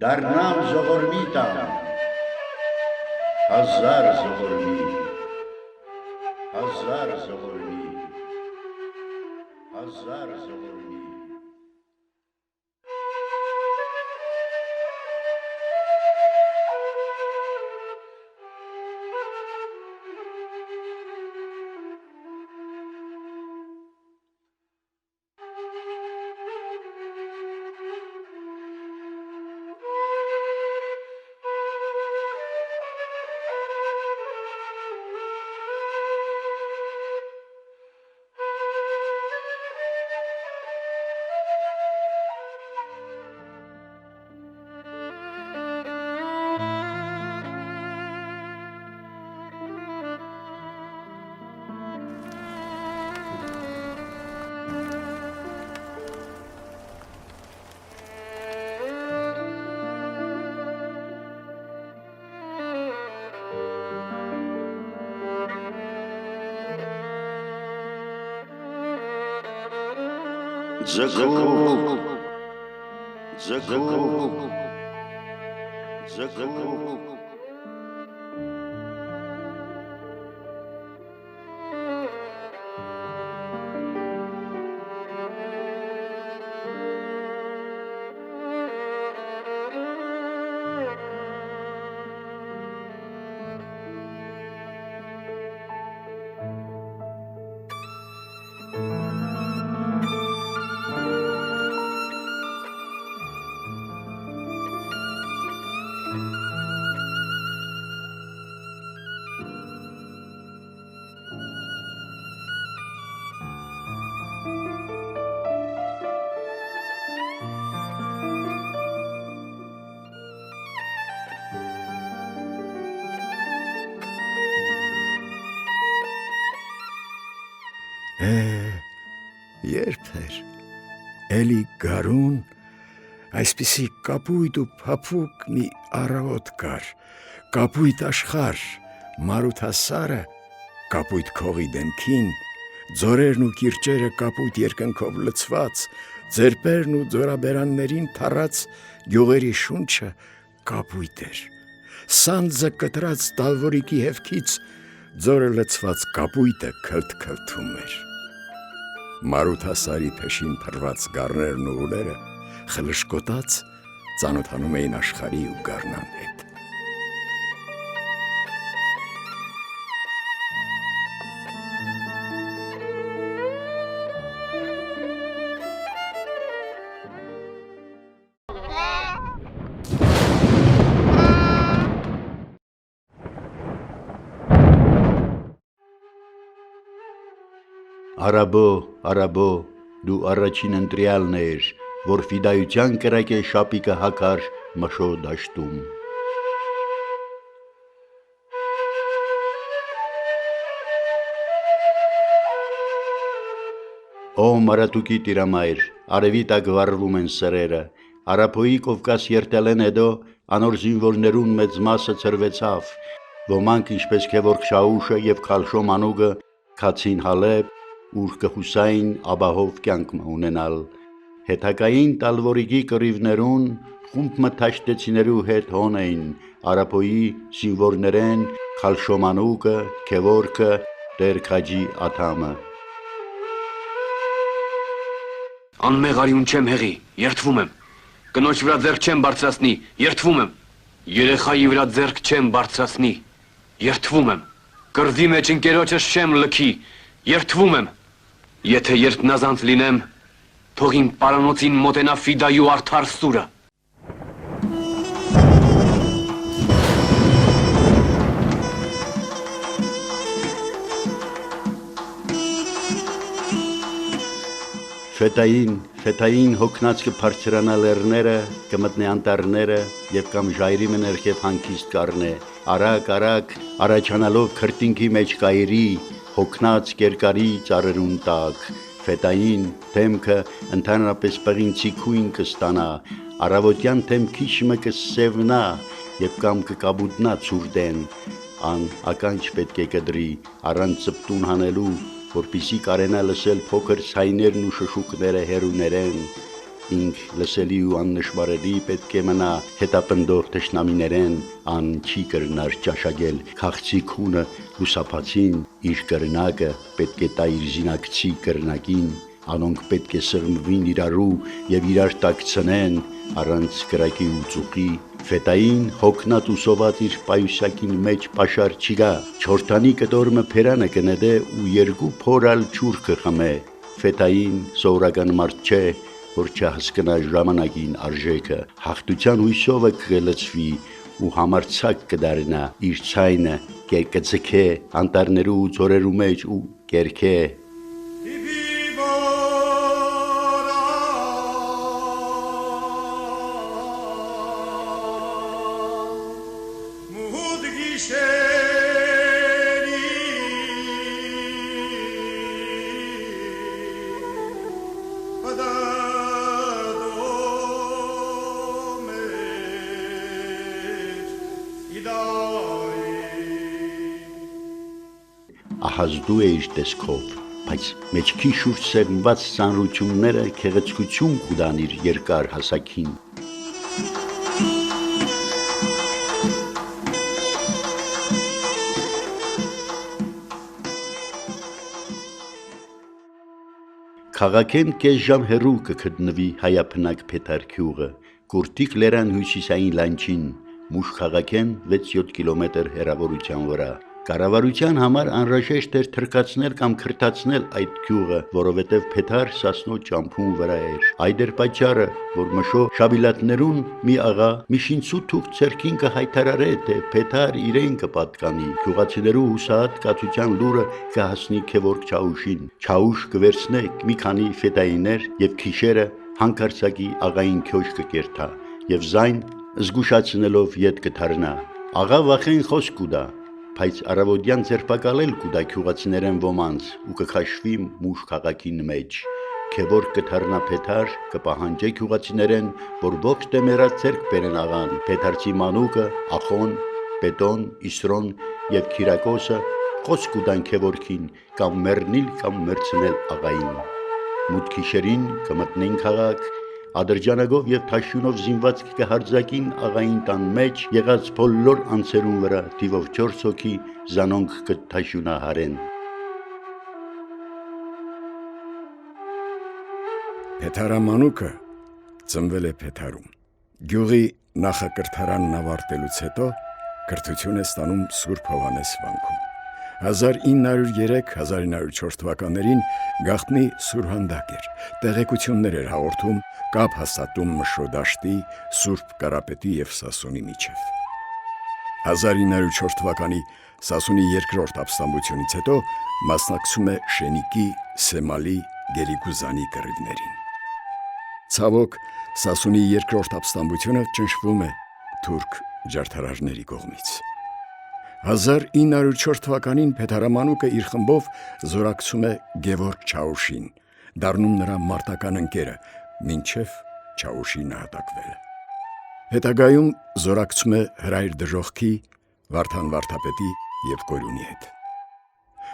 դառնամ զողորմի տան, հազար զողորմի, հազար զողորմի, հազար զողորմի։ Закуп, закуп, закуп. Երբ էր, էլի գարուն, այսպիսի կապույտ ու փափուկ մի առավոտ կար, կապույտ աշխարհ, մարութասարը, կապույտ քողի դեմքին, ձորերն ու կիրճերը կապույտ երկնքով լցված, ձերբերն ու ձորաբերաններին թառած գյուղերի շունչը կապույտ էր, սանձը կտրած դալվորիկի հևքից ձորը լցված կապույտը քլթ-քլթում էր։ Մարութասարի փեշին փռված գառներն ու ուլերը խլշկոտած ծանոթանում էին աշխարհի ու գառնան հետ։ Արաբո, դու առաջին ընտրյալն ես, որ ֆիդայության կրակ է շապիկը հակար մշո դաշտում։ Ո մարատուկի տիրամայր, արևի տակ վառվում են սրերը, Արաբոյի Կովկաս երտելեն հետո անոր զինվորներուն մեծ մասը ծրվեցավ, ոմանք ինչպես Քևորգ Շաուշը եւ Խալշո Մանուկը քացին Հալեբ, ուր կհուսային աբահով կյանք ունենալ։ Հետակային տալվորիկի կռիվներուն խումբ մթաշտեցիներու հետ հոն էին Արաբոյի զինվորներեն Խալշո Մանուկը, Քևորգը, Տեր Քաջի Աթամը։ Անմեղարյուն չեմ հեղի, երդվում եմ, կնոջ վրա ձեռք չեմ բարձրացնի, երդվում եմ, երեխայի վրա ձեռք չեմ բարձրացնի, երդվում եմ, կռվի մեջ ընկերոջս չեմ լքի, երդվում եմ, եթե երդնազանց լինեմ, թող իմ պարանոցին մոտենա ֆիդայու արդար սուրը։ Ֆետային հոգնած կբարձրանա լեռները, կմտնե անտառները եւ կամ ժայռի մներքև հանգիստ կառնե, արագ առաջանալով քրտինքի մեջ կայրի, հոգնած կերկարի ծառերուն տակ, ֆետային թեմքը ընդհանրապես պղինցի քույն կստանա, առավոտյան թեմքի շմը կսևնա եւ կամ կկաբուտնա ցուրդեն, ան ականջ պետք է կդրի, առանց ծպտուն հանելու, որպիսի կարենա լսել փոքր ցայներն ու շշուկները հերուներեն, ինք լսելի ու աննշմարելի պետք է մնա հետապնդող թշնամիներեն ան չի կրնար ճաշակել քաղցի քունը լուսապացին իր կրնակը պետք է տա իր զինակցի կրնակին անոնք պետք է սրմվին իրարու եւ իրար տակցնեն առանց կրակի ու ծուխի ֆետային հոգնած ու սոված իր պայուսակին մեջ պաշար չի գա չորթանի կտորմը փերանը կնեդե ու երկու փորալ ճուր կխմե ֆետային սովորական մարդ չէ որ չհասկնա ժամանակին արժեքը հաղթության հույսով կգլծվի ու համարցակ կդառնա իր ցայնը կերկծքե անտառներու ու ծորերու մեջ ու կերքե Ահազդու է իր տեսքով, բայց մեջքի շուրջ սերմված ծանրությունները քեղեցկություն կուտան իր երկար հասակին։ Քաղաքեն կես ժամ հեռու կգտնվի հայափնակ Փեթար գյուղը, Կուրտիկ լերան հյուսիսային լանջին, Մուշ քաղաքեն 6-7 կիլոմետր հեռավորության վրա։ Կառավարության համար անհրաժեշտ էր թրկացնել կամ քրթացնել այդ գյուղը, որովհետև Փեթար Սասնո ճամփուն վրա էր։ Այդ էր պատճառը, որ մշո շաբիլատներուն մի աղա Միշինցու թուղթ ցերքին կհայտարարե, թե Փեթար իրեն կպատկանի։ Գյուղացիներու հուսահատ կացության լուրը կհասնի Քևորգ Չաուշին։ Չաուշ կվերցնեք մի քանի ֆետայիներ եւ քիշերը հանկարծակի աղային քյոշ կկերթա եւ զայն զգուշացնելով ետ կթարնա։ Աղա վախեն խոսք կուտա բայց արավոդյան ձերբակալել կուտա գյուղացիներեն ոմանց ու կքաշվի Մուշ քաղաքին մեջ։ Քևորգ կթարնա Փեթար կպահանջե գյուղացիներեն, որ ողջ դեմերած ձերք բերեն աղան։ Փեթարցի մանուկը, Ախոն, Պետոն, Իսրոն եւ Քիրակոսը խոսք կուտան Քևորգին կամ մեռնիլ կամ մերցնել աղային։ Մուտքիշերին կմտնեն քաղաք Ադրջանագով եւ թաշյունով զինված կհարձակին աղային տան մեջ եղած բոլոր անձերուն վրա թիվով 4 հոգի զանոնք կթաշյունահարեն։ Փեթարամանուկը ծնվել է Փեթարում։ Գյուղի նախակրթարանն ավարտելուց հետո կրթություն է ստանում Սուրբ Հովհաննես վանքում։ 1903-1904 թվականներին գաղտնի սուրհանդակ էր, տեղեկություններ էր հաղորդում, կապ հաստատում Մշո դաշտի, Սուրբ Կարապետի և Սասունի միջև։ 1904 թվականի Սասունի երկրորդ ապստամբությունից հետո մասնակցում է Շենիկի, Սեմալի, Գերիգուզանի կռիվներին։ Ցավոք, Սասունի երկրորդ ապստամբությունը ճնշվում է թուրք ջարդարարների կողմից։ 1904 թվականին Փեթարամանուկը իր խմբով զորակցում է Գևորգ Չաուշին, դառնում նրա մարտական ընկերը, մինչև Չաուշի նահատակվելը։ Հետագայում զորակցում է Հրայր Դժոխքի, Վարդան Վարդապետի և Կորյունի հետ։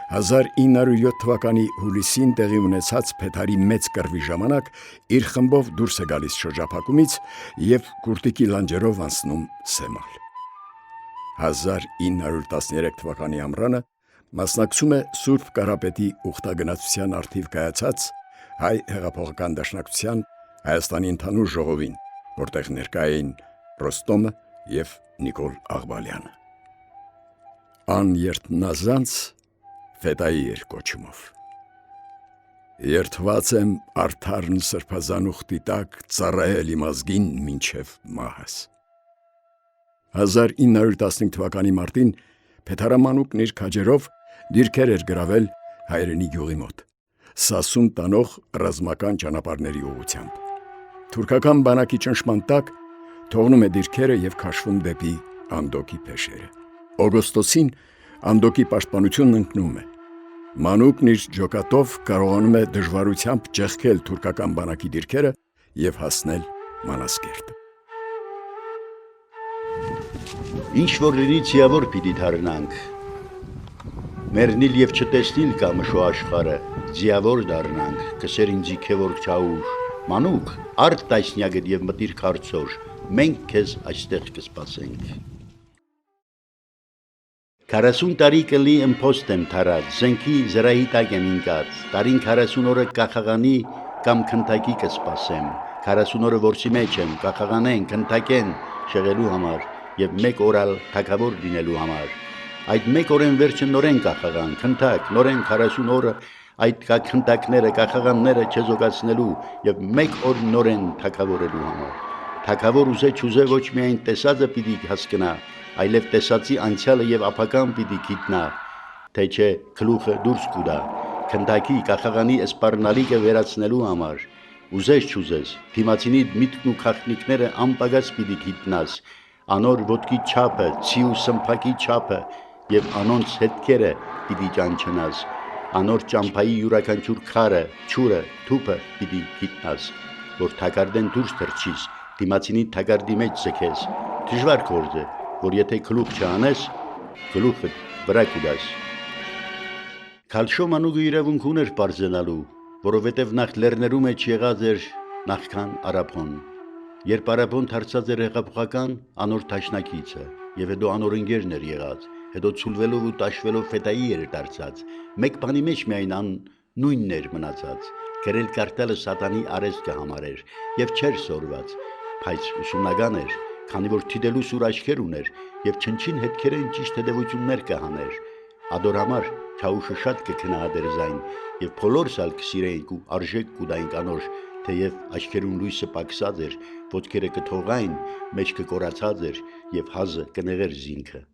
1907 թվականի հուլիսին տեղի ունեցած Փեթարի մեծ կռվի ժամանակ իր խմբով դուրս է գալիս շրջափակումից և Կուրտիկի լանջերով անցնում Սեմալ։ 1913 թվականի ամռանը մասնակցում է Սուրբ Կարապետի ուխտագնացության առթիվ կայացած հայ հեղափոխական դաշնակցության Հայաստանի ընդհանուր ժողովին, որտեղ ներկա էին Ռոստոմը և Նիկոլ Աղբալյանը։ Ան երտնազանց Ֆետայի էր կոչումով։ Երդված եմ արդարն սրբազան ուխտի տակ ծառայել իմ ազգին մինչև մահս։ 1915 թվականի մարտին Փեթարամանուկն իր քաջերով դիրքեր էր գրավել հայրենի գյուղի մոտ, Սասուն տանող ռազմական ճանապարհների ուղղությամբ։ Թուրքական բանակի ճնշման տակ թողնում է դիրքերը և քաշվում դեպի Անդոկի փեշերը։ Օգոստոսին Անդոկի պաշտպանությունն ընկնում է։ Մանուկն իր ջոկատով կարողանում է դժվարությամբ ճեղքել թուրքական բանակի դիրքերը և հասնել Մանասկերտ։ Ինչ որ լինի ձիավոր պիտի դառնանք։ Մեռնիլ եւ չտեսնիլ կա մշո աշխարը, ձիավոր դառնանք, կսեր ինձի Քևորգ Չաուշ, Մանուկ, արդ տասնյակդ եւ մտիր քարծոր, մենք քեզ այստեղ կսպասենք։ 40 տարի կլի ըմփոստ եմ թարած, զենքի զրահի տակ եմ ինկած, տարին 40 օրը կախաղանի կամ քնթակի կսպասեմ, 40 օրը որսի մեջ եմ, կախաղանեն, քնթակեն շեղելու համար եւ մեկ օրալ թակավոր լինելու համար։ Այդ մեկ օրեն վերջը նորեն կախաղան, քնթակ, նորեն 40 օրը այդ քնթակները, կախաղանները չեզոքացնելու եւ մեկ օր նորեն թակավորելու համար։ Թակավոր ուզե ոչ միայն տեսածը պիտի հասկնա, այլև տեսածի անցյալը եւ ապական պիտի գիտնա, թե չէ գլուխը դուրս կուտա, քնթակի կախաղանի սպառնալիքը վերացնելու համար, ուզես, դիմացինի միտքն ու խախնիկները անպագած պիտի գիտնաս, անոր ոտքի չափը, ցի ու սմփակի չափը եւ անոնց հետքերը պիտի ճանչնաս, անոր ճամփայի յուրաքանչյուր քարը, ճուրը, թուփը պիտի գիտնաս, որ թակարդեն դուրս թռչիս, դիմացինի թակարդի մեջ ձգես, դժվար գործ է, որ եթե գլուխ չանես, գլուխը վրա կուտաս։ Քալշո մանուկը իրավունք ուներ բարձենալու, որովհետև նախ լեռներու մեջ եղած էր նախքան Արաբոն։ Երբ Արաբոն դարձած էր հեղափոխական, անոր տաշնակիցը, եւ հետո անոր ընկերն էր եղած, հետո ցուլվելով ու տաշվելով ֆետայի էր դարձած, մեկ բանի մեջ միայն նույնն էր մնացած, գրել կարտելը սատանի արեստը համարեր եւ չէր սորված, բայց ուսումնական էր, քանի որ թիդելու սուր աչքեր ուներ եւ չնչին հետքերեն ճիշտ հետևություններ կհաներ, ադոր համար քաուշը շատ կքնահատեր զայն եւ բոլորս ալ կսիրեինք ու արժեք կուտայինք անոր, թեև աչքերուն լույսը պակսած էր, ոտքերը կթողային, մեջքը կորացած էր եւ հազը կնեղեր զինքը։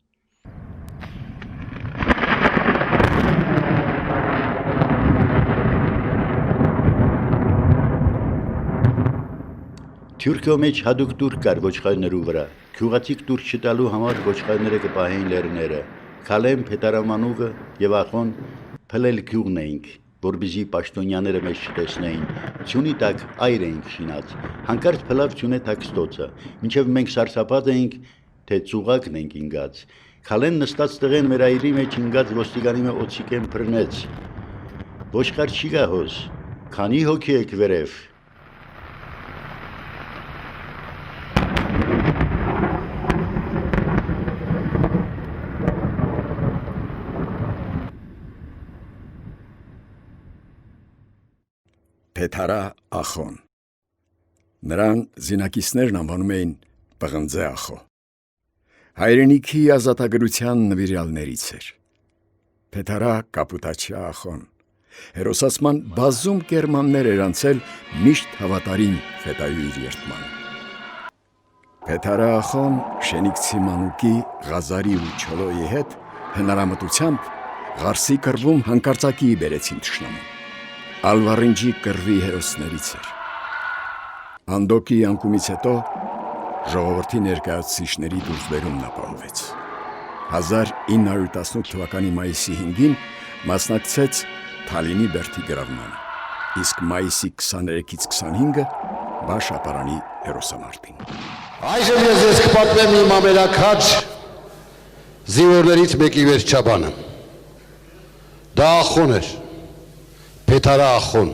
Թյուրքո մեջ հադուկ դուր կար ոչխարներու վրա, քյուղացիկ դուր չտալու համար ոչխարները կպահեին լեռները, քալեմ փետարամանուղը եւ ախոն փլել քյուղն էինք, որբիզի պաշտոնյաները մեզ չտեսնեին, ցյունի տակ այր էինք շինած, հանկարծ փլավ ցյունե տաքստոցը, մինչեւ մենք սարսափած էինք, թե ծուղակն ենք ինգած, քալեն նստած տղեն մեր այրի մեջ ինգած ոստիկանի մե օցիկեն բռնեց, ոչխար չի գա հոս, քանի հոգի եք վերև։ Փեթարա ախոն։ Նրան զինակիցներն անվանում էին Պղնձե ախո։ Հայրենիքի ազատագրության նվիրյալներից էր։ Փեթարա կապուտաչյա ախոն։ Հերոսացման բազում կերմաններ էր անցել միշտ հավատարիմ ֆետայի իր երդմանը։ Փեթարա ախոն շենիկցի մանուկի Ղազարի ու Չոլոյի հետ հնարամտությամբ Ղարսի կռվում հանկարծակի բերեցին թշնամուն։ Ալվարինջի կռվի հերոսներից էր։ Անդոկի անկումից հետո ժողովրդի ներկայացուցիչների դուրսբերումն ապահովեց։ 1918 թվականի մայիսի 5-ին մասնակցեց Թալինի բերդի գրավմանը, իսկ մայիսի 23-ից 25-ը Բաշապարանի հերոսամարտին։ Այժմ ես կպատմեմ իմ ամենաքաջ զինվորներից մեկի վերջաբանը։ Դա ախոն էր, Փեթարա ախոն,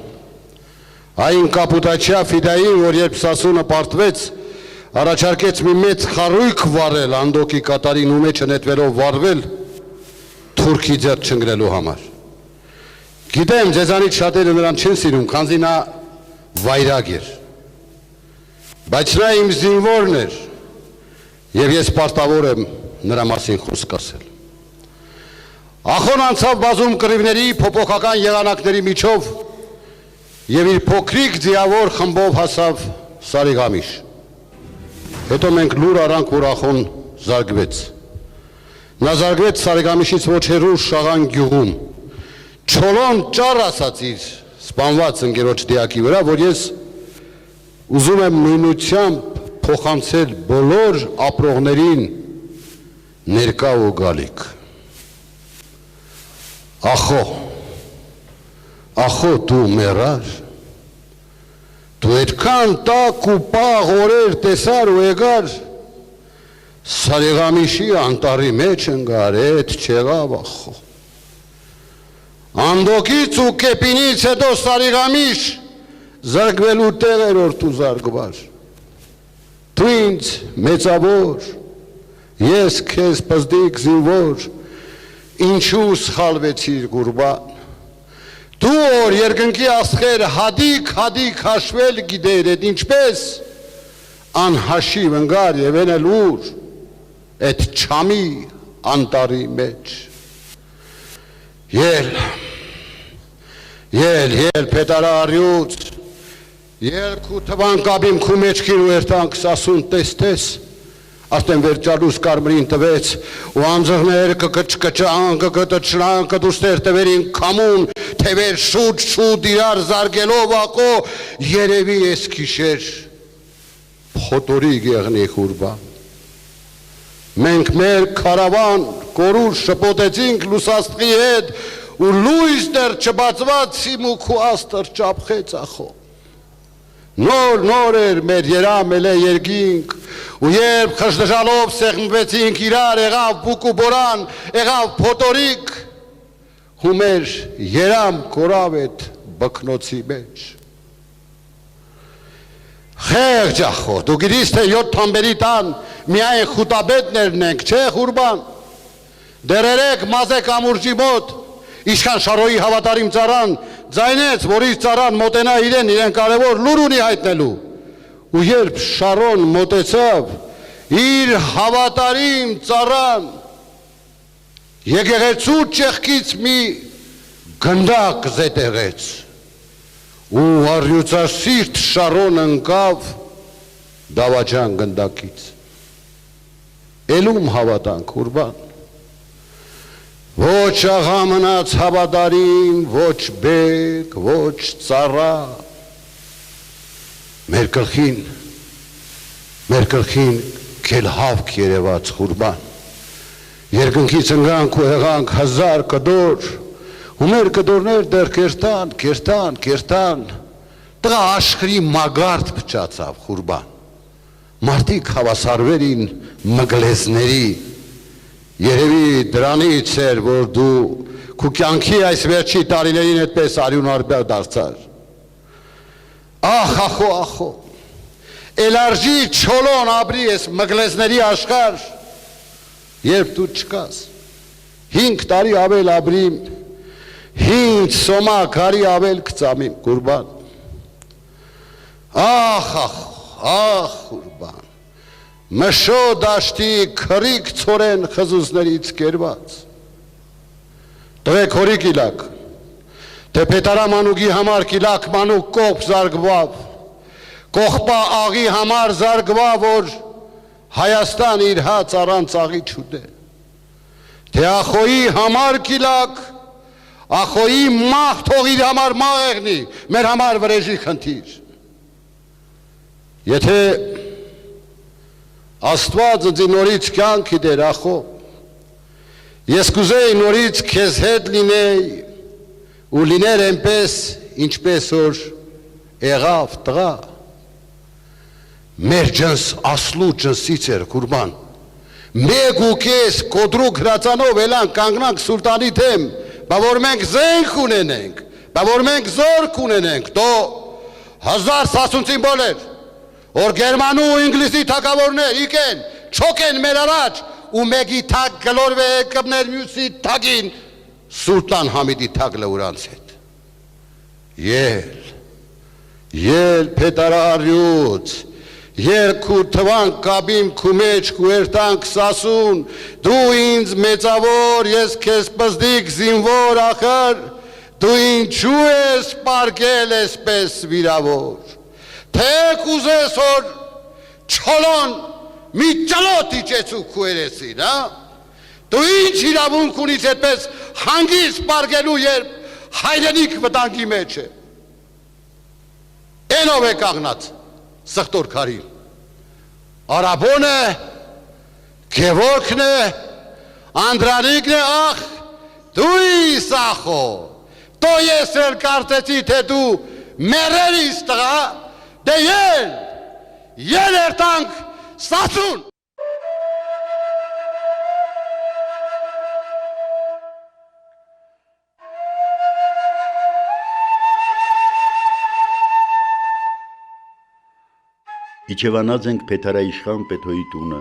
այն կապուտաչյա ֆիդային, որ երբ Սասունը պարտվեց, առաջարկեց մի մեծ խարույկ վառել Անդոկի կատարին ու մեջը նետվելով վառվել թուրքի ձեռք չընկնելու համար։ Գիտեմ, ձեզանից շատերը նրան չեն սիրում, քանզի նա վայրագ էր, բայց նա իմ զինվորն էր եւ ես պարտավոր եմ նրա մասին խոսք ասել։ Ախոն անցավ բազում կռիվների, փոփոխական եղանակների միջով եւ իր փոքրիկ ձիավոր խմբով հասավ Սարիգամիշ։ Հետո մենք լուր առանք, որ ախոն զարգվեց։ Նա զարգվեց Սարիգամիշից ոչ հեռու Շաղան գյուղում։ Չոլոն ճառ ասաց իր սպանված ընկերոջ դիակի վրա, որ ես ուզում եմ նույնությամբ փոխանցել բոլոր ապրողներին ներկա ու գալիք։ Ախո դու մեռար, դու այդքան տաք ու պաղ օրեր տեսար ու եկար, Սարիգամիշի անտառի մեջ ընկար, էդ չեղավ ախո։ Անդոկից ու Կեպինից հետո Սարիգամիշ զարգվելու տեղ էր որ դու զարգվար։ Դու ինձ մեծավոր, ես քեզ պզդիկ զինվոր, ինչու սխալվեցիր Գուրբան։ Դու որ երկնքի աստղեր հադիկ հաշվել գիտեր, այդ ինչպես անհաշիվ ընկար եւ էնել ուր այդ չամի անտարի մեջ։ Ել պետարարյուց, ել քու թվան կաբիմ քու մեջքին ու երտանք սասուն տես, արդեն վերջալուս կարմրին տվեց, ու անձղներ կկչկչան, կկտչլան, կդուստեր տվերին կամուն, թևեր շուտ իրար զարգելով ակո, երևի ես կիշեր, փոտորի գեղնի Գուրբան։ Մենք մեր կարավան կորուր շպոտեցինք լուսաստղի հետ, ու լույս դեռ չբացված սիմուքու աստր ճապխեց ախո։ Նոր էր մեր երամել է երգինք, ու երբ խշդժալով սեղմվեցինք իրար, եղավ բուկ ու բորան, եղավ փոտորիկ, ու մեր երամ կորավ էդ բկնոցի մեջ։ Խեղճ ախո, դու գիտիս թե 7 թամբերի տան միայն խուտաբետներն ենք, չէ Գուրբան։ Դեռ երեք մազե կամուրջի մոտ Իշխան Շարոյի հավատարիմ ծառան ձայնեց, որ իր ծառան մոտենա իրեն կարևոր լուր ունի հայտնելու։ Ու երբ Շարոն մոտեցավ, իր հավատարիմ ծառան եկեղեցու ճեղքից մի գնդակ զետեղեց, ու առյուծասիրտ Շարոն ընկավ դավաճան գնդակից։ Էլում հավատանք Գուրբան։ Ոչ աղա մնաց հավատարիմ, ոչ բեկ, ոչ ծառա։ Մեր գլխին քելհավք երևաց Գուրբան։ Երկնքից ընկանք ու եղանք 1000 կդոր, ու մեր կդորներ դեռ կերտան, տղա աշխրի մագարդ փչացավ Գուրբան։ Մարդիկ հավասարվերին մգլեզների, երևի դրանից էր, որ դու քու կյանքի այս վերջի տարիներին այդպես արյունարբեր դարձար։ Ախո, էլարժի չոլոն ապրի ես մգլեզների աշխար, երբ դու չկաս, 5 տարի ավել ապրիմ, 5 սոմա կարի ավել կծամիմ, Գուրբան։ Ախ, Գուրբան, մշո դաշտի քրիկ ծորեն խզուզներից կերված։ Տվեք հորիկ իլակ, թե պետարամանուգի համար կիլակ մանուկ կոպ զարգվավ, կողպա աղի համար զարգվավ, որ Հայաստան իր հաց առանց աղի չուտե։ Թե ախոյի համար կիլակ, ախոյի մաղ թող իր համար մաղ եղնի, մեր համար վրեժի խնդիր։ Եթե Աստված ձի նորից կյանքի դեր ախո, ես կուզեի նորից քեզ հետ լինեի, ու լիներ այնպես, ինչպես որ եղավ տղա, մեր ջնս ասլու ջնսից էր Գուրբան, մեկ ու կես կոդրուկ հրացանով էլան կանգնանք սուլտանի թեմ, բա որ մենք զենք ունենենք, բա որ մենք զորք ունենենք, դո 1000 սասունցին բոլեր, որ Գերմանու ու Ինգլիսի թակավորներ իկեն, չոքեն մեր առաջ, ու մեկի թակ գլորվե կբներ մյուսի թակին, Սուլտան Համիդի թակ լվուրանց հետ։ Ել պետարարյուց, երկու թվան կաբիմ քու մեջ քու երտանք սասուն, դու ինձ մեծավոր, ես քեզ պզդիկ զինվոր ախր, դու ինչու ես պարկել էսպես վիրավոր, թե կուզես որ չոլոն մի ճլոտ իջեցու քու երեսին, դու ինչ իրավունք ունիս այդպես հանգիստ պարկելու, երբ հայրենիք վտանգի մեջ է։ Էնով է կաղնած սխտոր քարին, Արաբոն է, Գևորգն է, Անդրանիկն է, ախ, դու իս ախո, դո ես էլ կարծեցի, թե դու մերերիս տղա, դե ել երտանք սասուն։ Իջևանած ենք Փեթարաիշխան Պետոյի տունը։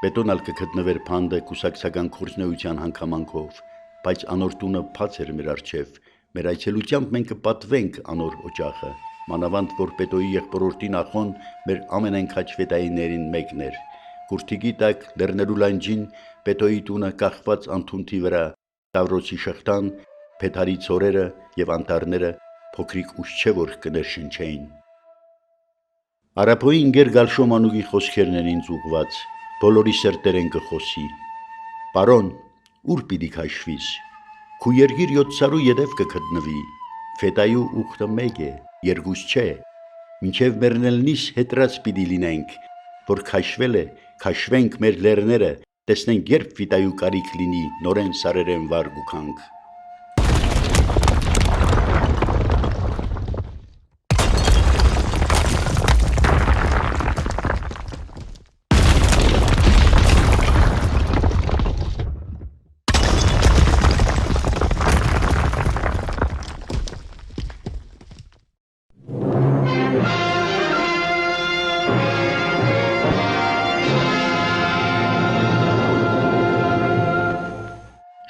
Պետոն ալ կգտնվեր փանդը կուսակցական քորձնեության հանգամանքով, բայց անոր տունը փաց էր մեր առջև։ Մեր այցելությամբ մենք կպատվենք անոր օջախը, մանավանդ որ Պետոյի եղբորորդին ախոն մեր ամենայն քաչվետայիներին մեկն էր։ Կուրթիկի տակ լեռներու լանջին Պետոյի տունը կախված անթունթի վրա, Տավրոցի շղթան, Փեթարի ծորերը եւ անտառները փոքրիկ ուշ չէ որ կներշնչեին։ Արապոյին գեր գալշո մանուկի խոսքերն են ինձ ուղված, բոլորի սրտերեն կխոսի։ Պարոն, ուր պիտի քաշվիս։ Քու երգիր 700 յետև կգտնվի։ Ֆետայու ուխտը մեկ է, երկուս չէ։ Մինչև մեռնելնիս հետրած պիտի լինենք, որ քաշվել է, քաշվենք մեր լեռները, տեսնենք երբ ֆիտայու կարիք լինի, նորեն սարերեն վար գուքանք։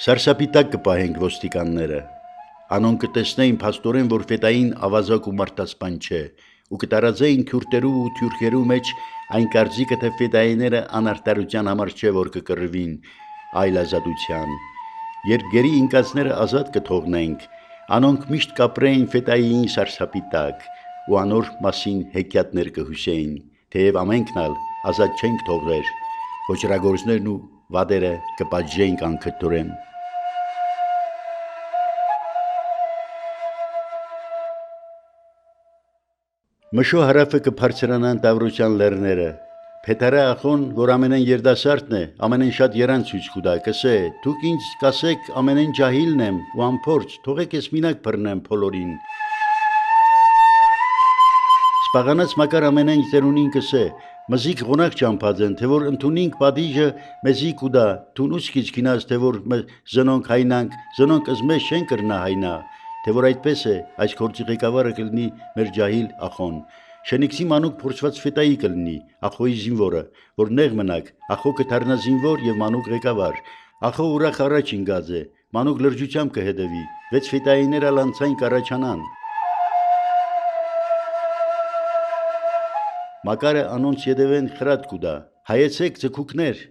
Սարսափիտակ կպահենք ոստիկանները, անոն կտեսնեին փաստորեն, որ ֆետային ավազակ ու մարտասպան չէ, ու կտարածեին քյուրտերու ու թյուրքերու մեջ այն կարծիքը, թե ֆետայիները անարտարության համար չէ, որ կկռվին, այլ ազատության։ Երբ գերի ինկացները ազատ կթողնենք, անոնք միշտ կապրեին ֆետային սարսափիտակ, ու անոր մասին հեքիաթներ կհուսեին, թեև ամենքն ալ ազատ չենք թողներ, ոճրագործներն ու վադերը կպատժեինք անքթորեն։ Մշո հարավը կբարձրանան Տավրության լեռները։ Փեթարը ախոն, որ ամենեն երդասարտն է, ամենեն շատ երան ցույց կուտա, կսե, դուք ինձ կասեք ամենեն ջահիլն եմ ու անփորձ, թողեք ես մինակ բռնեմ փոլորին։ Սպաղանած մակար ամենեն ծերունին կսե, մզիկ ղոնակ ճամփած են, թե որ ընդունինք պատիժը մեզի կուտա, թունուց քիչ գինած, թե որ զնոնք հայնանք, զնոնք ըզմեզ չեն կրնա հայնա։ Թե որ այդպես է, այս գործի ղեկավարը կլինի մեր ջահիլ ախոն։ Շենիքսի մանուկ փորձված ֆետայի կլինի, ախոյի զինվորը, որ նեղ մնաք, ախո կդառնա զինվոր եւ մանուկ ղեկավար։ Ախո ուրախ առաջ ինգած է, մանուկ լրջությամբ կհետևի, 6 ֆետայիներ ալանցային կառաջանան։ Մակարը անոնց յետևեն խրատ կուտա, հայեցեք ձգուկներ,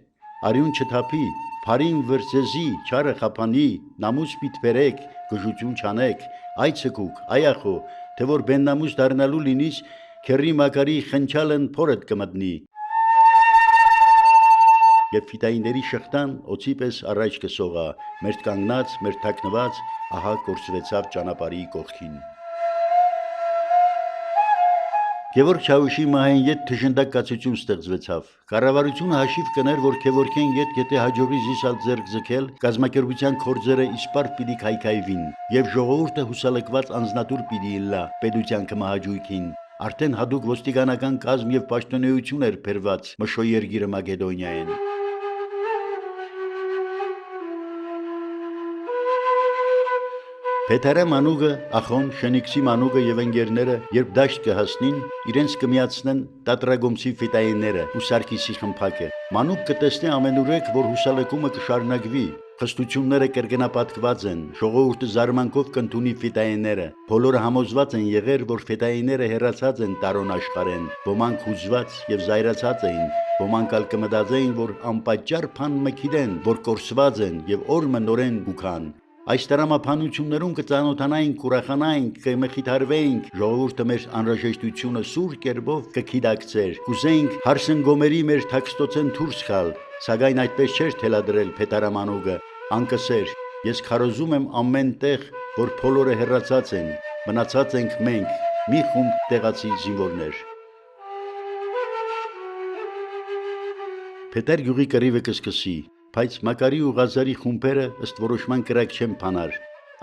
արյուն չթափի, Փարին վրձեզի, չարը խափանի, նամուս պիտ բերեք, գժություն չանեք, այ ցկուկ, այ ախո, թե որ բեննամուս դառնալու լինիս, քերի մակարի խնչալն փորդ կմտնի։ Եվ ֆիտայիների շղթան օծի պես առաջ կսողա, մեր կանգնած, մեր թաքնված, ահա կորսվեցավ ճանապարհի կողքին։ Գևորգ Չավուշի մահեն յետ թշնդակացություն ստեղծվեցավ։ Կառավարությունը հաշիվ կներ, որ Գևորգեն յետ գետե հաջողի զիսալ ձեռք ձգել, կազմակերպության կորձերը իսպարտ պիտի քայքայվին, եւ ժողովուրդը հուսալքված անձնատուր պիտի իլլա պետության կմահաճույքին։ Արդեն հadouk ոստիկանական կազմ եւ պաշտոնեություն էր բերված Մշո երգիրը Մակեդոնիայեն։ Փեթարը մանուկը, ախոն, շենիքսի մանուկը եւ ընկերները, երբ դաշտ կհասնին, իրենց կմիացնեն տատրագոմցի ֆետայիները ու Սարգիսի խմփակը։ Մանուկ կտեսնի ամենուրեք, որ հուսալեկումը կշարունակվի, խստությունները կրկնապատկված են, ժողովուրդը զարմանքով կընդունի ֆետայիները։ Բոլորը համոզված են եղեր, որ ֆետայիները հեռացած են տարոն աշխարհեն, ոմանք հուզված եւ զայրացած էին, ոմանք ալ կմտածեին, որ անպատճառ փան մքիդեն, որ կորսված են եւ օրը նորեն գուքան։ Այս տրամափանություններուն կծանոթանայինք, կուրախանայինք, կմխիթարվեինք, ժողովուրդը մեր անհրաժեշտությունը սուր կերպով կքիդակցեր, կուզեինք հարսնգոմերի մեր թաքստոցեն դուրս գալ, սակայն այդպես չէր թելադրել Փեթարամանուկը, անկսեր, ես քարոզում եմ ամեն տեղ, որ բոլորը հեռացած են, մնացած ենք մենք, մի խումբ տեղացի զինվորներ։ Փետար գյուղի կռիվը կսկսի, բայց Մակարի ու Ղազարի խումբերը ըստ որոշման կրակ չեն փանար։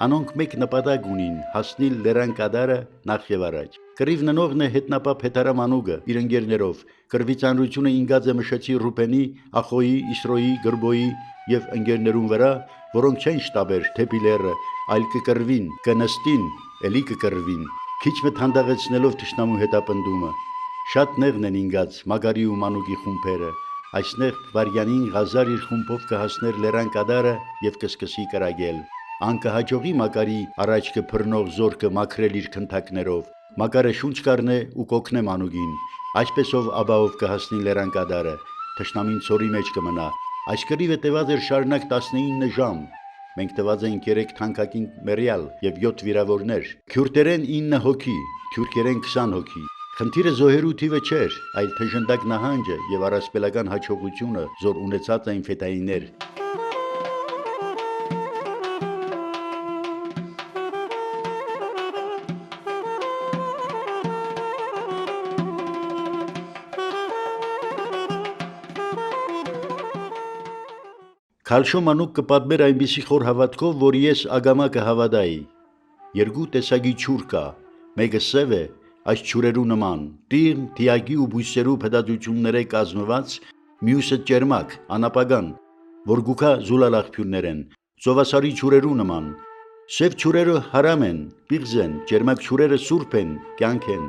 Անոնք մեկ նպատակ ունին՝ հասնել լեռան կադարը նախ եւ առաջ։ Կռիվ ննողն է հետնապա Փեթարամանուկը իր ընկերներով։ Կռվի ծանրությունը ինգած է Մշեցի Ռուբենի, Ախոյի, Իսրոյի, Գրբոյի եւ ընկերներուն վրա, որոնք չեն շտաբեր թեպի լեռը, այլ կկռվին, կնստին, էլի կկռվին, քիչ մտ հանդաղեցնելով թշնամու հետապնդումը։ Շատ նեղն են ինգած Մագարի ու Մանուկի խումբերը։ Այսնեղ Վարյանին Ղազար իր խումբով կհասներ Լերան կադարը եւ կսկսի կրագել։ Անկհաջողի Մակարի առաջ կփռնող զորքը մաքրել իր քնթակներով։ Մակարը շունչ կառնե ու կօգնե Մանուկին։ Այսպեսով Աբաով կհասնի Լերան կադարը։ Թշնամին ցորի մեջ կմնա։ Այս կռիվը տևած էր շարունակ 19 ժամ։ Մենք տված էինք 3 թանկագին մերյալ եւ 7 վիրավորներ։ Քյուրտերեն 9 հոգի, թուրքերեն 20 հոգի։ Խնդիրը զոհերու թիվը չէր, այլ թժնդակ նահանջը եւ առասպելական հաջողությունը, զոր ունեցած էին ֆետայիններ։ Քալշո Մանուկ կպատմեր այնպիսի խոր հավատքով, որ ես ագամա կհավատայի։ Երկու տեսակի ջուր կա, մեկը սև է, այս ջուրերու նման, տիղմ, թիակի ու բույսերու փդատությունները կազմված, մյուսը ճերմակ, անապագան, որ գուքա զուլալախփյուրներ են, ծովասարի ջուրերու նման։ Սև ջուրերը հարամ են, պիղծ են, ճերմակ ջուրերը սուրբ են, կյանք են։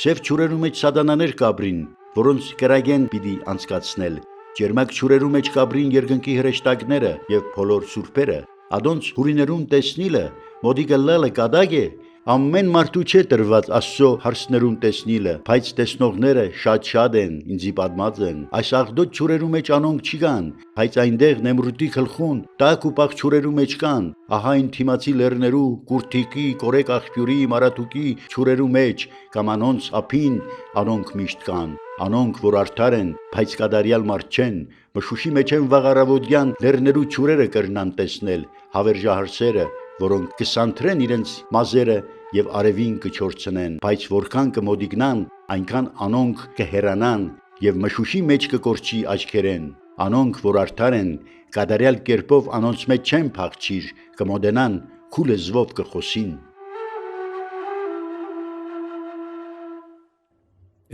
Սև ջուրերու մեջ սատանաներ կաբրին, որոնց կրագեն պիտի անցկացնել։ Ճերմակ ջուրերու մեջ կաբրին երկնքի հրեշտակները եւ բոլոր սուրբերը, ադոնց հուրիներուն տեսնիլը, մոդիկը լալը կադագ է, ամեն մարդու չէ տրված Աստծո հարցներուն տեսնիլը, բայց տեսնողները շատ են, ինձի պատմած են։ Այս աղդոտ ջուրերու մեջ անոնք չի կան, բայց այնտեղ նեմրուտի գլխուն, տակ ու պաղ ջուրերու մեջ կան, ահա այն թիմացի լեռներու, կուրթիկի, կորեկ աղբյուրի, մարաթուկի ջուրերու մեջ, կամ անոնց ափին, անոնք միշտ կան։ Անոնք, որ արդար են, բայց կադարյալ մարդ չեն, մշուշի մեջ են վաղարավոդյան լեռներու ջուրերը կրնան տեսնել, հավերժահարսերը, որոնք կսանթրեն իրենց մազերը եւ արևին կչորցնեն, բայց որքան կմոդիգնան, այնքան անոնք կհերանան եւ մշուշի մեջ կկորչի աչքերեն։ Անոնք, որ արդար են, կադարյալ կերպով անոնց մեջ չեն փախչիր, կմոդենան, քուլը զվով կխոսին։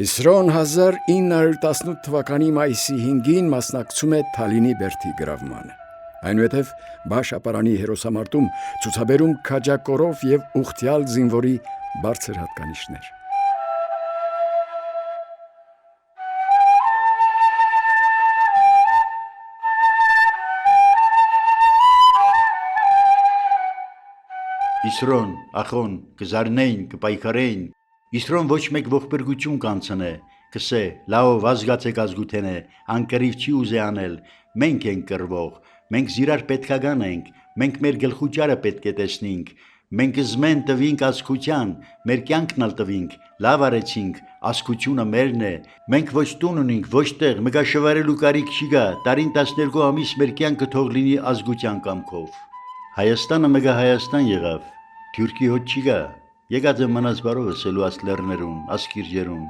Իսրոն 1918 թվականի մայիսի 5-ին մասնակցում է Թալինի բերդի գրավմանը։ Այնուհետև Բաշապարանի հերոսամարտում ցուցաբերում քաջակորով եւ ուխտյալ զինվորի բարձր հատկանիշներ։ Իսրոն, ախոն, կզարնեին, կպայքարեին, Իսրոն ոչ մեկ ողբերգություն կանցնե, կսե, լավ ազգացեք ազգութենե, անկրիվ չի ուզե անել, մենք ենք կրվող, մենք զիրար պետքագան ենք, մենք մեր գլխուճարը պետք է տեսնինք, մենք զմեն տվինք ազգության, մեր կյանքն ալ տվինք, լավ արեցինք, ազգությունը մերն է, մենք ոչ տուն ունենք, ոչ տեղ, մգաշվարելու կարիք չի գա, տարին 12 ամիս մեր կյանքը թող լինի ազգության կամքով։ Հայաստանը մգա Հայաստան եղավ, Թուրքի հոտ չի գա, եկած եմ մնաց բարովս էլուած լեռներուն, ասկիրջերուն,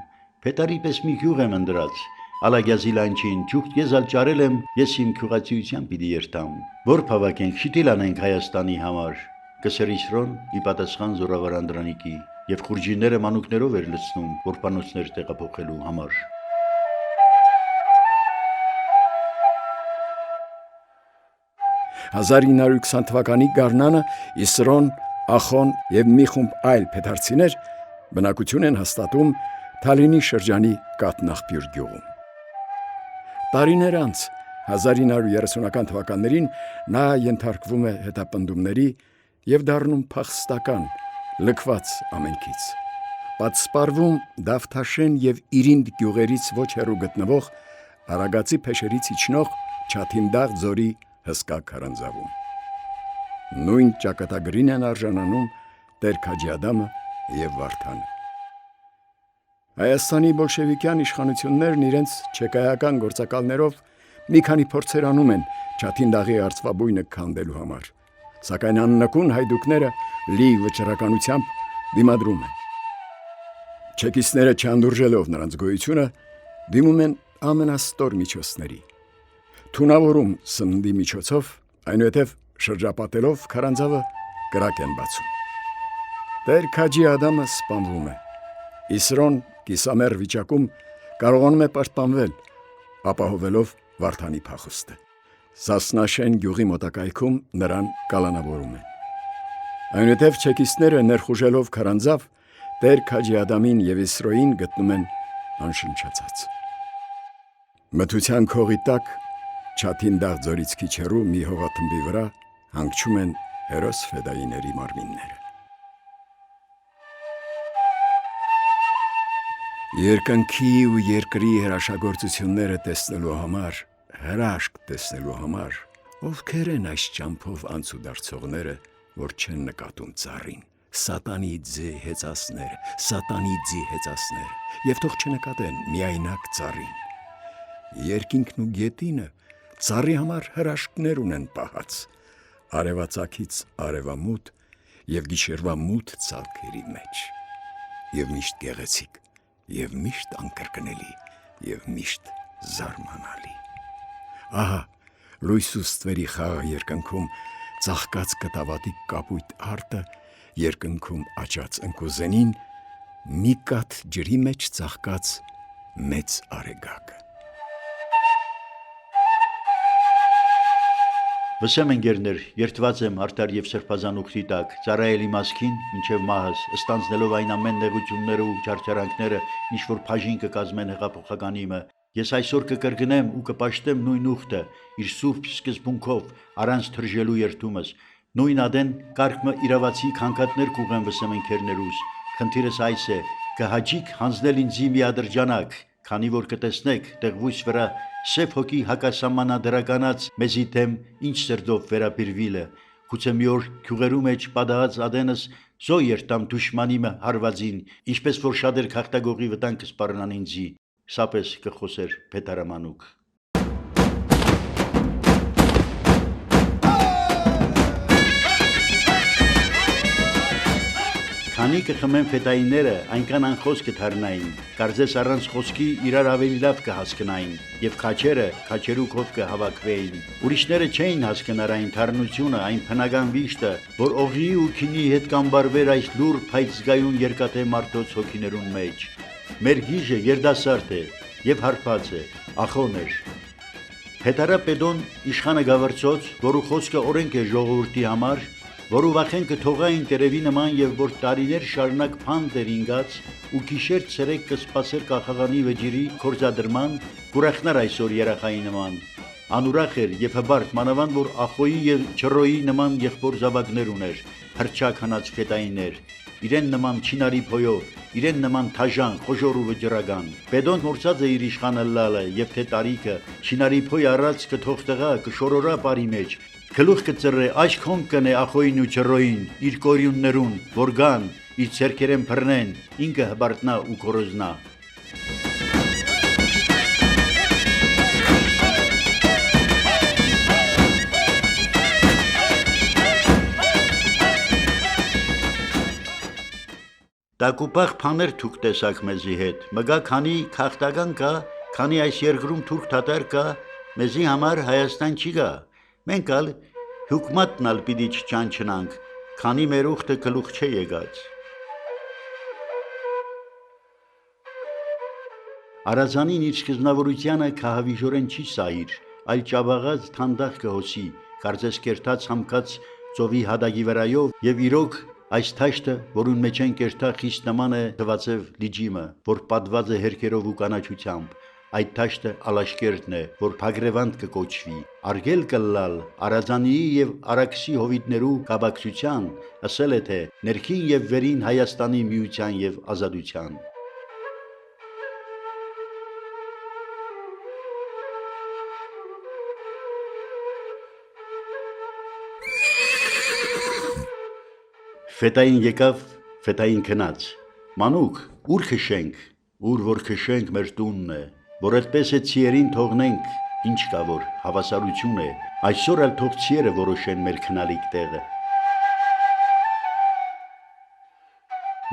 փետարի պես մի գյուղ եմ ընդրած, ալագյազի լանչին, ճուղտ ես ալ ճարել եմ, ես իմ քյուղացիության պիտի երթամ, որ փավակենք, շիտիլ անենք Հայաստանի համար, կսեր Իսրոն ի պատասխան զորավարան դրանիկի, եւ խուրջիները մանուկներով էր լցնում, որ պանոցներ տեղափոխելու համար։ 1920 թվականի գարնանը Իսրոն, Ախոն եւ մի խումբ այլ փեթարցիներ բնակություն են հաստատում Թալինի շրջանի Կատնախպյուր գյուղում։ Տարիներ անց 1930-ական թվականներին նա ենթարկվում է հետապնդումների եւ դառնում փախստական, լքված ամենքից։ Պատսպարվում Դավթաշեն եւ Իրինդ գյուղերից ոչ հեռու գտնվող Արագածի փեշերից իջնող Չաթինդաղ ձորի հսկա քարանձավում։ Նույն ճակատագրին են արժանանում Տեր Քաջի Ադամը եւ Վարդանը։ Հայաստանի բոլշևիկյան իշխանություններն իրենց չեկայական գործակալներով մի քանի փորձեր անում են Չաթինդաղի արծվաբույնը քանդելու համար, սակայն աննկուն հայդուկները լի վճռականությամբ դիմադրում են։ Չեկիստները չանդուրժելով նրանց գոյությունը դիմում են ամենաստոր միջոցների։ Թունավորում սննդի միջոցով, այնուհետև շրջապատելով քարանձավը կրակ են բացում։ Տեր Քաջի Ադամը սպանվում է։ Իսրոն կիսամեռ վիճակում կարողանում է պաշտպանվել, ապահովելով Վարդանի փախուստը։ Սասնաշեն գյուղի մոտակայքում նրան կալանավորում են։ Այնուհետև չեկիստները ներխուժելով քարանձավ Տեր Քաջի Ադամին եւ Իսրոյին գտնում են անշնչացած։ Մթության քողի տակ Չաթին դաղ ձորից քիչ հեռու մի հողաթմբի վրա հանգչում են հերոս ֆեդայիների մարմինները։ Երկնքի ու երկրի հրաշագործությունները տեսնելու համար, հրաշք տեսնելու համար, ովքեր են այս ճամփով անցուդարձողները, որ չեն նկատում ծառին, սատանի ձի հեծասները, սատանի ձի հեծասները, եւ թող չնկատեն միայնակ ծառին։ Երկինքն ու գետինը ծառի համար հրաշքներ ունեն պահած, արևածագից արևամութ եւ գիշերվա մութ ցալքերի մեջ, եւ միշտ գեղեցիկ, եւ միշտ անկրկնելի, եւ միշտ զարմանալի։ Ահա, լույս ու ստվերի խաղը երկնքում ծաղկած կտավատիկ կապույտ արտը, երկնքում աճած ընկուզենին, մի կաթ ջրի մեջ ծաղկած մեծ արեգակը։ Վսեմ ընկերներ, երդված եմ արդար եւ սրբազան ուխտի տակ, ծառայելի մասքին, մինչեւ մահս, ստանձնելով այն ամեն նեղությունները ու չարչարանքները, ինչ որ բաժին կկազմեն հեղափոխականիմը, ես այսօր կկրկնեմ ու կպաշտեմ նույն ուխտը, իր սուրբ սկզբունքով, առանց թրջելու երդումս, նույն ադեն կարգմը իրավացի քանքատներ կուղեն վսեմ ընկերներուս, խնդիրս այս է, կհաջիկ հանձնել ինձի մի ադրջանակ, քանի որ կտեսնեք տեղվույս վրա սև հոգի հակասամանադրականած մեզի թեմ ինչ սրդով վերաբերվիլը, գուցե մի օր քյուղերու մեջ պատահած ադենս զո երտամ դուշմանիմը հարվածին, ինչպես որ շատեր քաղտագողի վտանգ կսպառնան ինձի, սապես կխոսեր Փեթարամանուկ։ Քանի կխմեն ֆետայինները, այնքան անխոս կդառնային, կարծես առանց խոսքի իրար ավելի լավ կհասկնային, եւ քաչերը քաչերու կով կհավաքվեին։ Ուրիշները չէին հասկնար այն թարնությունը, այն փնական վիշտը, որ օղի ու քինի հետ կամբարվեր այս լուր փայծ զգայուն երկաթե մարդոց հոգիներուն մեջ։ Մեր գիժը երդասարդ է եւ հարբած է, ախոն էր։ Փեթարապետոն իշխանը գավրծոց, որու խոսքը օրենք է ժողովրդի համար, որու վախեն կթողային տերևի նման եւ որ տարիներ շարունակ փանդ էր ինգած ու գիշեր ցերեկ կսպասեր կախաղանի վեճիրի կորզադրման, կուրախնար այսօր երախայի նման։ Անուրախ էր եւ հբարտ մանավանդ որ ախոյի եւ չռոյի նման եղբոր զավակներ ուներ, հրճակ հնաց ֆետայիններ, իրեն նման չինարի փոյով, իրեն նման թաժան, խոժոր ու վճռական։ Պետոն մորցած է իր իշխանալալը եւ թե տարիքը, չինարի փոյ առած կթողտղա, կշորորա բարի մեջ, գլուխ կծռե աչքոն կնե ախոյին ու չռոյին, իր կորյուններուն, որ գան, իր ցերկերեն բռնեն, ինքը հբարտնա ու կորոզնա։ Տակուպախ փաներ թուք տեսակ մեզի հետ, մգա քանի քաղտական կա, քանի այս երկրում թուրք թատար կա, մեզի համար Հայաստան չի գա, մենք ալ հուկմատն ալ պիտի չճանչնանք, քանի մեր ուխտը գլուխ չէ եկած։ Արազանին իր սկզբնավորությանը քահավիժորեն չի սայիր, այլ ճաբաղած թանդախ կհոսի, կարծես կերտած համկած ծովի հադագի վրայով եւ իրոք այս թաշտը, որուն մեջ են կերտա խիստ նման է թվացև լիջիմը, որ պատված է հերքերով ու կանաչությամբ, այդ թաշտը ալաշկերտն է, որ փագրևանդ կկոչվի, արգել կլալ Արազանիի եւ Արաքսի հովիտներու կաբակցության, ասել է թե ներքին եւ վերին Հայաստանի միության եւ ազատության։ Ֆետային եկավ, ֆետային քնած, մանուկ, ուր քշենք, ուր որ քշենք մեր տունն է, որ այդպես է ցիերին թողնենք, ինչ կա որ հավասարություն է, այսօր էլ թող ցիերը որոշեն մեր քնալիք տեղը։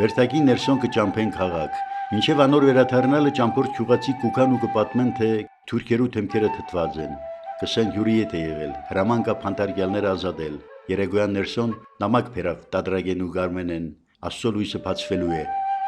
Վերթակի ներսոն կճամփեն քաղաք, մինչև անոր վերաթարնալը ճամփորդ քյուղացի կուքան ու կպատմեն թե թուրքերու թեմքերը թթված են, կսեն յուրի ետ է եղել, հրաման կա փանտարկյալները ազատել։ Երեգոյան ներսոն նամակ բերավ Տադրագեն ու Գարմենեն, Աստծո լույսը բացվելու է։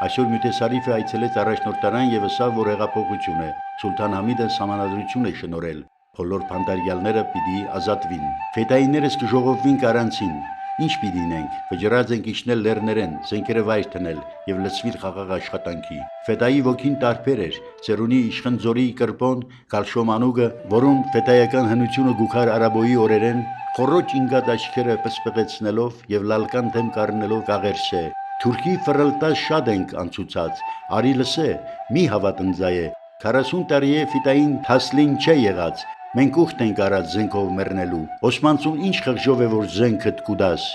Այսօր Մյուտեսարիֆը այցելեց առաջնորդարան եւ ասավ, որ հեղափոխություն է։ Սուլտան Համիդը սահմանադրություն է շնորհել։ Բոլոր փանտարկյալները պիտի ազատվին։ Ֆետայիններս կժողովվին կարանցին։ Ինչ պիտինենք, վճռած ենք իջնել լեռներեն, զենքերը վայր տնել եւ լցվիլ խաղաղ աշխատանքի։ Ֆետայի ոգին տարբեր էր, ծերունի իշխնձորի կրպոն, գալշոմանուգը, որում ֆետայական հնությունը գուքար արաբոյի օրերեն, խորոջ ինգատ աչքերը պսպղեցնելով եւ լալկան դեմ կառնելով գաղերսե։ Թուրքի ֆրլտաշ շատ ենք անցուցած, արի լսե, մի հավատնձայե, 40 տարի է ֆիտային թասլին չէ եղած, մենք ուխտ ենք արած զենքով մեռնելու, Օսմանցուն ինչ խղճով է որ զենքդ կուդաս։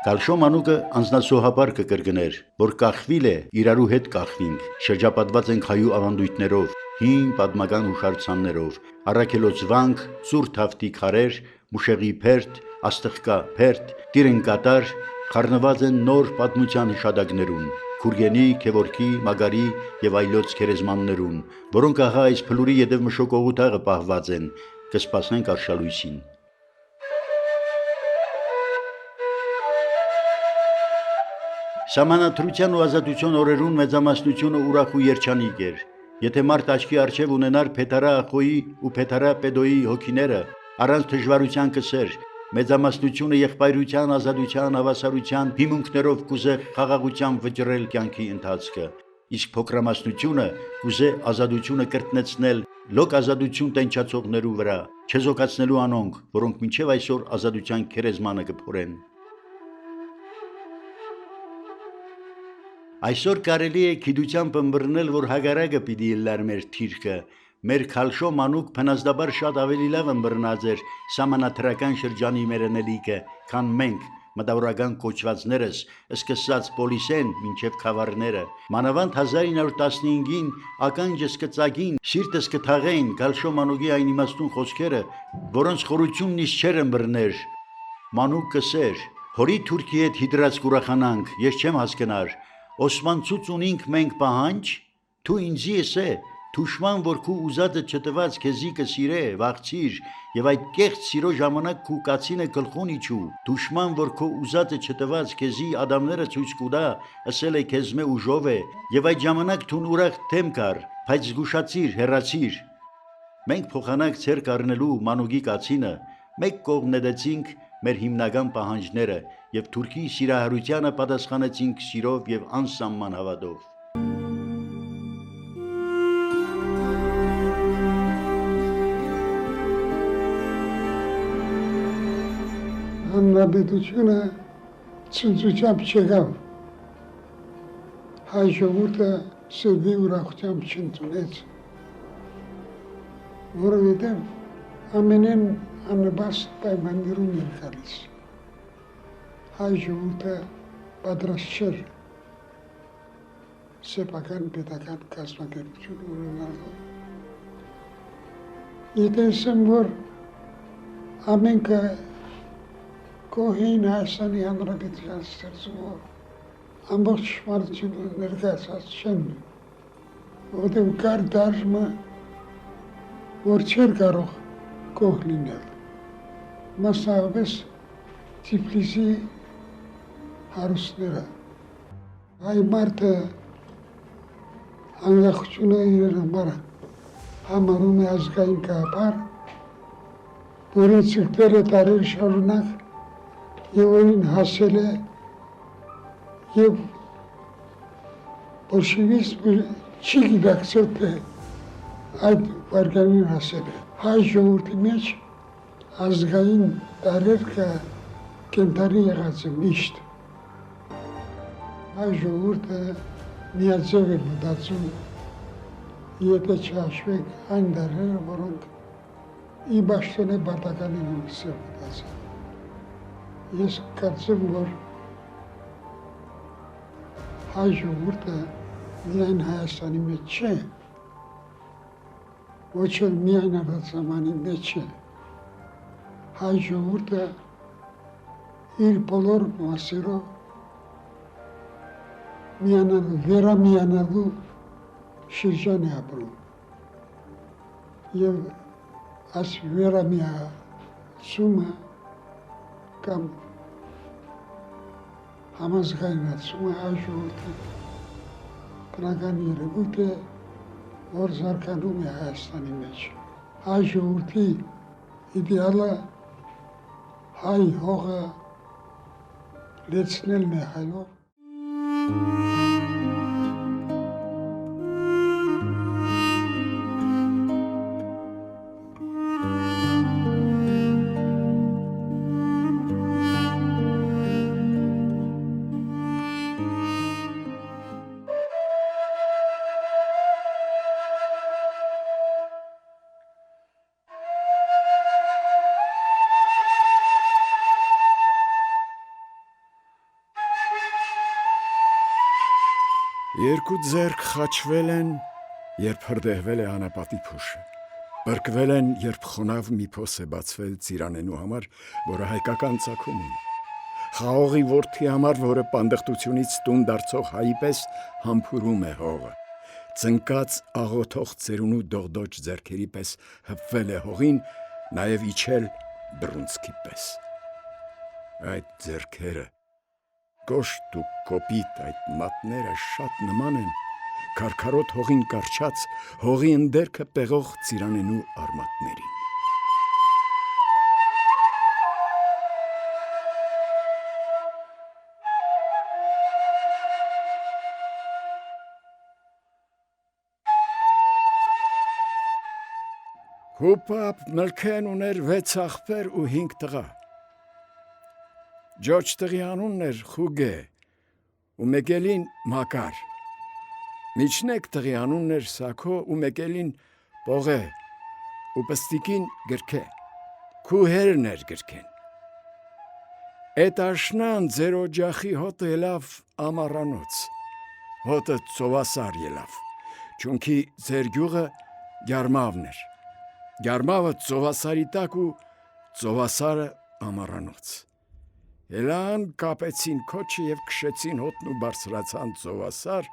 Գալշոմանուկը անձնասոհաբար կկրկներ, որ կախվիլ է, իրարու հետ կախվինք, շրջապատված ենք հայու ավանդույթներով, հին պատմական հուշարձաններով, առաքելոց վանք, ծուր թավտի քարեր, մուշեղի փերթ, աստղկա փերթ, տիրեն կատար, խառնված են նոր պատմության հիշադակներուն, Քուրգենի, Քևորքի, Մագարի եւ այլոց քերեզմաններուն, որոնք ահա այս փլուրի յետև մշոկողութաղը պահված են, կսպասենք արշալույսին։ Սահմանադրության ու ազատության օրերուն մեծամասնությունը ուրախ ու երջանիկ էր։ Եթե մարդ աչքի առջև ունենար Փեթարա Ախոյի ու Փեթարա Պեդոյի հոգիները, առանց դժվարության կսեր, մեծամասնությունը եղբայրության, ազատության, հավասարության հիմունքներով կուզե խաղաղությամբ վճռել կյանքի ընթացքը, իսկ փոքրամասնությունը կուզե ազատությունը կրտնեցնել լոկ ազատություն տենչացողներու վրա, չեզոքացնելու անոնք, որոնք մինչև այսօր ազատության քերեզմանը կփորեն։ Այսօր կարելի է գիտությամբ ըմբռնել, որ հագարակը պիտի լար մեր թիրքը, մեր քալշո մանուկ փնազդաբար շատ ավելի լավ ըմբռնած էր սահմանադրական շրջանի մերենելիքը, քան մենք, մտավորական կոչվածներս, սկսած պոլիսեն մինչև խավարները, մանավանդ 1915-ին ականջս կծագին, սիրտս կթաղեին քալշո մանուկի այն իմաստուն խոսքերը, որոնց խորությունն իս չեր ըմբռներ, մանուկ կսեր, հորի թուրքի հետ հիդրած կուրախանանք, ես չեմ հասկնար, Օսմանցուց ունինք մենք պահանջ, թու ինձի եսե, թուշման որ քու ուզածը չտված քեզի կսիրե, վաղցիր, եւ այդ կեղծ սիրո ժամանակ քու կացինը գլխուն իջու, թուշման որ քու ուզածը չտված քեզի ադամները ցույց կուտա, ասել է քեզ մե ուժով է, եւ այդ ժամանակ թուն ուրախ թեմ կար, բայց զգուշացիր, հեռացիր։ Մենք փոխանակ ցերկ առնելու մանուկի կացինը, մեկ կողմ նետեցինք մեր հիմնական պահանջները եւ Թուրքի սիրահարությանը պատասխանեցինք սիրով եւ անսահման հավատով։ Հանրապետությունը ցնցությամբ չեղավ, հայ ժողովուրդը սրբի ուրախությամբ չընդունեց, որովհետև ամենեն աննպաստ պայմաններում էր գալիս, հայ ժողովուրդը պատրաստ չէր սեփական պետական կազմակերպություն ունենալու։ Եթե ասեմ, որ ամենքը Կողին Հայաստանի Հանրապետության ստեղծումով ամբողջ մարդությունը ներկայացած չեն, որովհետև կար դաշտը, որ չէր կարող կող լինել, մասնավորապես Թիֆլիսի հարուստները։ Հայ մարդը անկախությունը իրեն համար համարում է ազգային գաղափար, որին ցկվել է տարեր շարունակ եւ որին հասել է եւ բոլշևիզմը չի գիտակցել, թե այդ վարկանին հասել է։ Հայ ժողովրդի մեջ ազգային տարերքը կենթանի եղած է միշտ։ Հայ ժողովուրդը միաձև է մտածում, եթե չհաշվենք այն դարերը, որոնք ի բաշտոնե բարտականին ունկս է մտածել։ Ես կարծեմ, որ հայ ժողովուրդը միայն Հայաստանի մեջ չէ, ոչ էլ միայն արտասահմանի մեջ է, հայ ժողովուրդը իր բոլոր մասերով միանալու, վերամիանալու շրջան է ապրում եւ այս վերամիացումը կամ համազգայնացումը հայ ժողովրդի բնական երևույթ է, որ զարգանում է Հայաստանի մեջ։ Հայ ժողովրդի իդեալը հայ հողը լեցնելն է հայրով։ Երկու ձեռք խաչվել են, երբ հրդեհվել է անապատի փուշը։ Բրկվել են, երբ խոնավ մի փոս է բացվել ծիրանենու համար, որը հայկական ծագում ունի։ Խաղողի որդի համար, որը պանդխտությունից տուն դարձող հայի պես համբուրում է հողը։ Ծնկած աղոթող ծերունու դողդոջ ձեռքերի պես հպվել է հողին, նաև իջել բռունցքի պես։ Այդ ձեռքերը կոշտ ու կոպիտ այդ մատները շատ նման են քարքարոտ հողին կարճած հողի ընդերքը պեղող ծիրանենու արմատներին։ Հուպապ Մլքեն ուներ 6 աղբեր ու 5 տղա։ Ջոջ տղի անունն էր Խուգե ու մեկելին Մակար։ Միջնեկ տղի անունն էր Սաքո ու մեկելին Պողե ու պստիկին Գրքե։ Քուհերն էր Գրքեն։ Էդ աշնան ձեր օջախի հոտը ելավ ամառանոց, հոտը ծովասար ելավ, չունքի ձեր գյուղը Գյարմավն էր, Գյարմավը ծովասարի տակ ու ծովասարը ամառանոց։ Ելան կապեցին քոչը և քշեցին հոտն ու բարձրացան ծովասար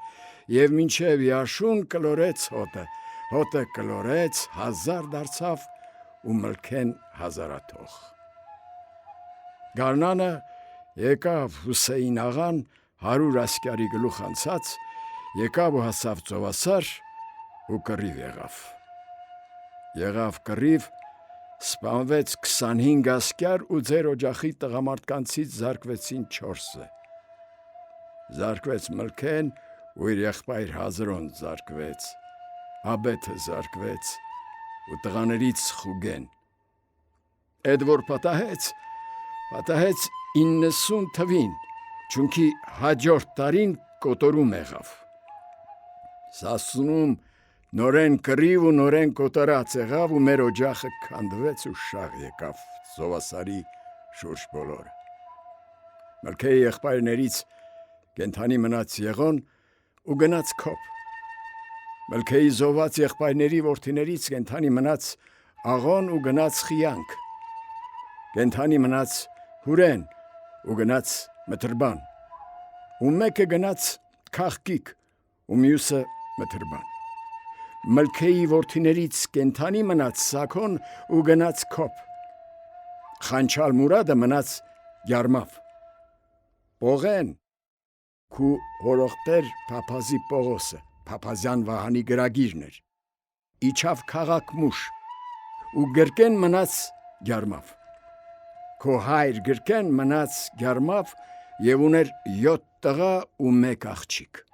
և մինչև Յաշուն կլորեց հոտը, հոտը կլորեց, 1000 դարձավ ու Մլքեն հազարաթող։ Գարնանը եկավ Հուսեին աղան 100 ասկյարի գլուխ անցած, եկավ ու հասավ ծովասար ու կռիվ եղավ։ Եղավ կռիվ, սպանվեց 25 ասկյար ու ձեր օջախի տղամարդկանցից զարկվեցին 4-ը։ Զարկվեց Մլքեն ու իր եղբայր Հազրոն զարկվեց, Աբեթը զարկվեց ու տղաներից Խուգեն։ Էդ որ պատահեց 90 թվին, չունքի հաջորդ տարին կոտորում եղավ։ Սասունում նորեն կռիվ ու նորեն կոտորած եղավ ու մեր օջախը քանդվեց ու շաղ եկավ ծովասարի շուրջ բոլորը։ Մլքեի եղբայրներից կենդանի մնաց Եղոն ու գնաց Քոփ։ Մլքեի զոհված եղբայրների որդիներից կենդանի մնաց Աղոն ու գնաց Խիանք։ Կենդանի մնաց Հուրեն ու գնաց Մթրբան։ Ու մեկը գնաց Քաղկիկ ու մյուսը Մթրբան։ Մլքեի որդիներից կենդանի մնաց Սաքոն ու գնաց Քոփ։ Խանչալ Մուրադը մնաց Գյարմավ։ Պողեն քու հորողտեր Փափազի Պողոսը, Փափազյան Վահանի գրագիրն էր, իջավ քաղաք Մուշ ու Գրկեն մնաց Գյարմավ։ Քո հայր Գրկեն մնաց Գյարմավ և ուներ 7 տղա ու 1 աղջիկ։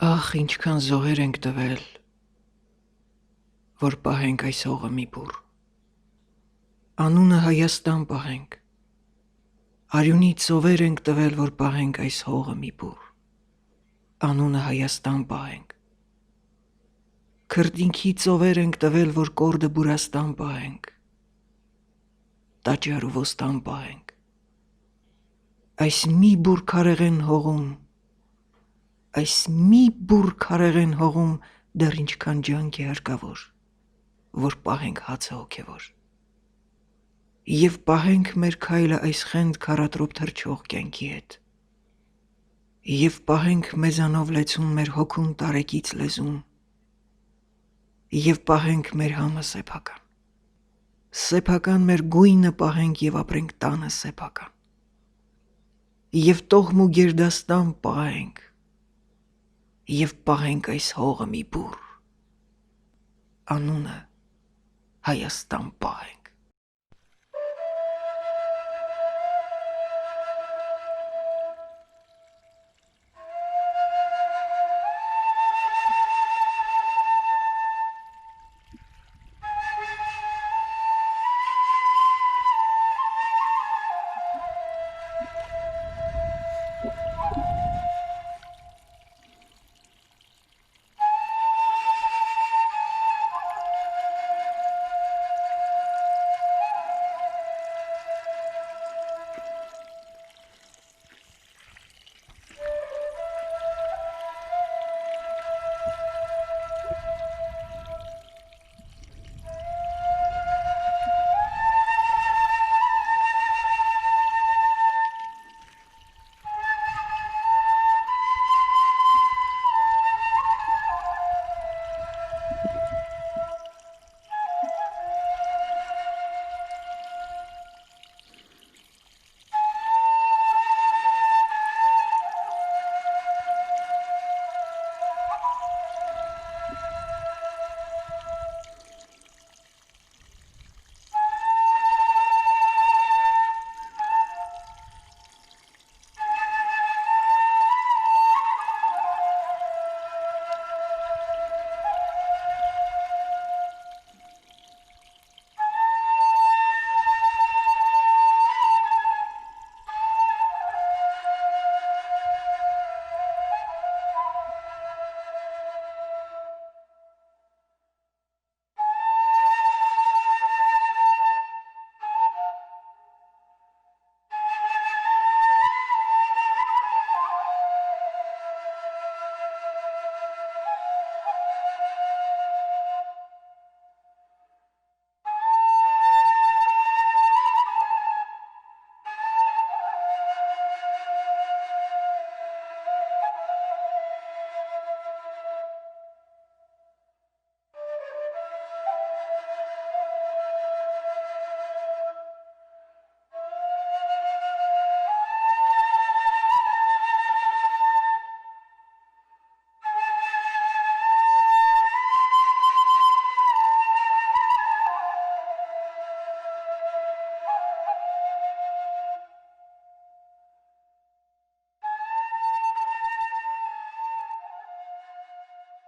Ախ, ինչքան զոհեր ենք տվել, որ պահենք այս հողը մի բուռ։ Անունը Հայաստան պահենք։ Արյունից զոհեր ենք տվել, որ պահենք այս հողը մի բուռ։ Անունը Հայաստան պահենք։ Քրտինքի զոհեր ենք տվել, որ կորդը Բուրաստան պահենք։ Տաճար ու ոստան պահենք։ Այս մի բուռ քարեղեն հողում Այս մի բուռ քարեղեն հողում դեռ ինչքան ջանք է հարկավոր, որ պահենք հացը հոգևոր։ Եվ պահենք մեր քայլը այս խենդ քարատրոպ թրջող կյանքի հետ։ Եվ պահենք մեզանով լեցուն մեր հոգուն տարեկից լեզուն։ Եվ պահենք մեր համը սեփական։ Սեփական մեր գույնը պահենք և ապրենք տանը սեփական։ եւ տողմ ու գերդաստան պահենք եւ պահենք այս հողը մի բուր անունը Հայաստան պահենք